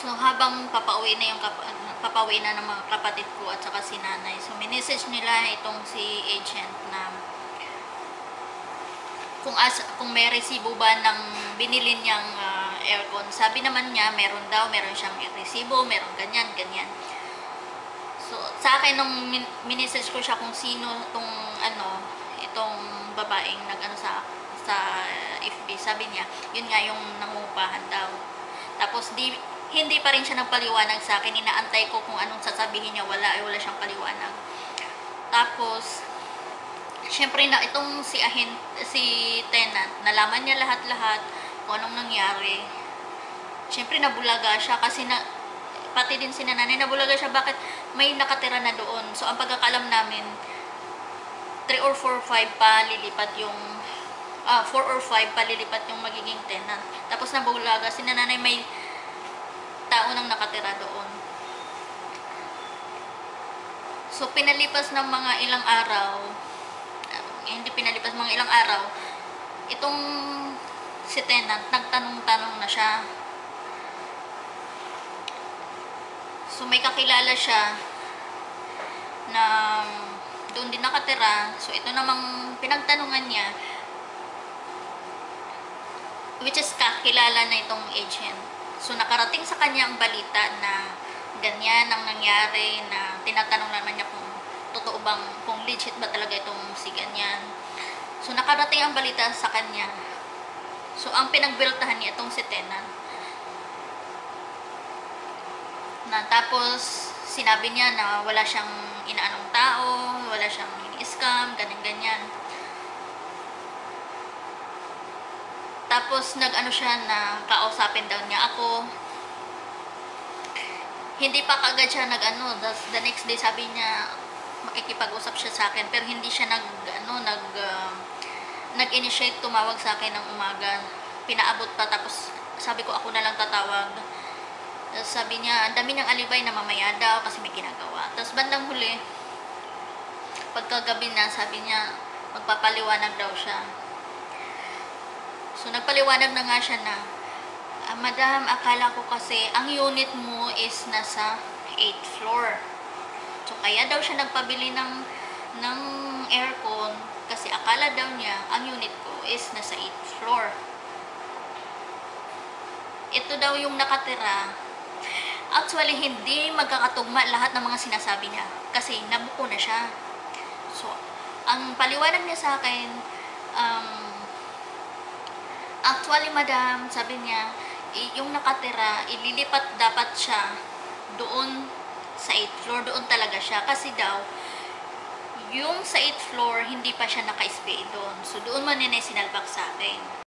So, habang papauwi na papauwi na ng mga kapatid ko at saka si nanay. So, minessage nila itong si agent na kung may resibo ba ng binili niyang aircon. Sabi naman niya, meron siyang resibo, meron ganyan, ganyan. So, sa akin, nung minessage ko siya kung sino itong babaeng nag-ano sa FB, sabi niya, yun nga yung nangungupahan daw. Tapos, hindi pa rin siya nagpaliwanag sa akin. Inaantay ko kung anong sasabihin niya. Wala siyang paliwanag. Tapos, syempre na itong si tenant, nalaman niya lahat-lahat kung anong nangyari. Syempre nabulaga siya kasi pati din si nanay nabulaga siya, bakit may nakatira na doon. So ang pagkakalam namin 3 or 4 5 pa lilipat yung 4 or 5 pa lilipat yung magiging tenant. Tapos nabulaga si nanay, may tao nang nakatira doon. So pinalipas ng mga ilang araw, itong si tenant nagtanong-tanong na siya. So may kakilala siya na doon din nakatira. So ito namang pinagtanungan niya, which is kakilala na itong agent. So nakarating sa kanya ang balita na ganyan ang nangyari, na tinatanong naman niya kung totoo bang, kung legit ba talaga itong si ganyan. So nakarating ang balita sa kanya. So ang pinagbiltahan niya itong si tenant. Na tapos sinabi niya na wala siyang inaanong tao, wala siyang ini-scam, ganyan-ganyan. Tapos nag-ano siya na kausapin daw niya ako. Hindi pa kagad siya the next day sabi niya makikipag-usap siya sa akin, pero hindi siya nag-initiate tumawag sa akin ng umaga. Pinaabot pa, tapos sabi ko ako na lang tatawag. Sabi niya, ang dami ng alibay na mamaya daw kasi may ginagawa. Tapos bandang huli, pagkagabi na, sabi niya, magpapaliwanag daw siya. So, nagpaliwanag na nga siya na, Madam, akala ko kasi ang unit mo is nasa 8th floor. So, kaya daw siya nagpabili ng aircon kasi akala daw niya, ang unit ko is nasa 8th floor. Ito daw yung nakatira. Actually, hindi magkakatugma lahat ng mga sinasabi niya kasi nabuko na siya. So, ang paliwanag niya sa akin, actually, madam, sabi niya, yung nakatira, ililipat dapat siya doon sa 8th floor. Doon talaga siya. Kasi daw, yung sa 8th floor, hindi pa siya naka-stay doon. So, doon man nila sinalbak sa akin.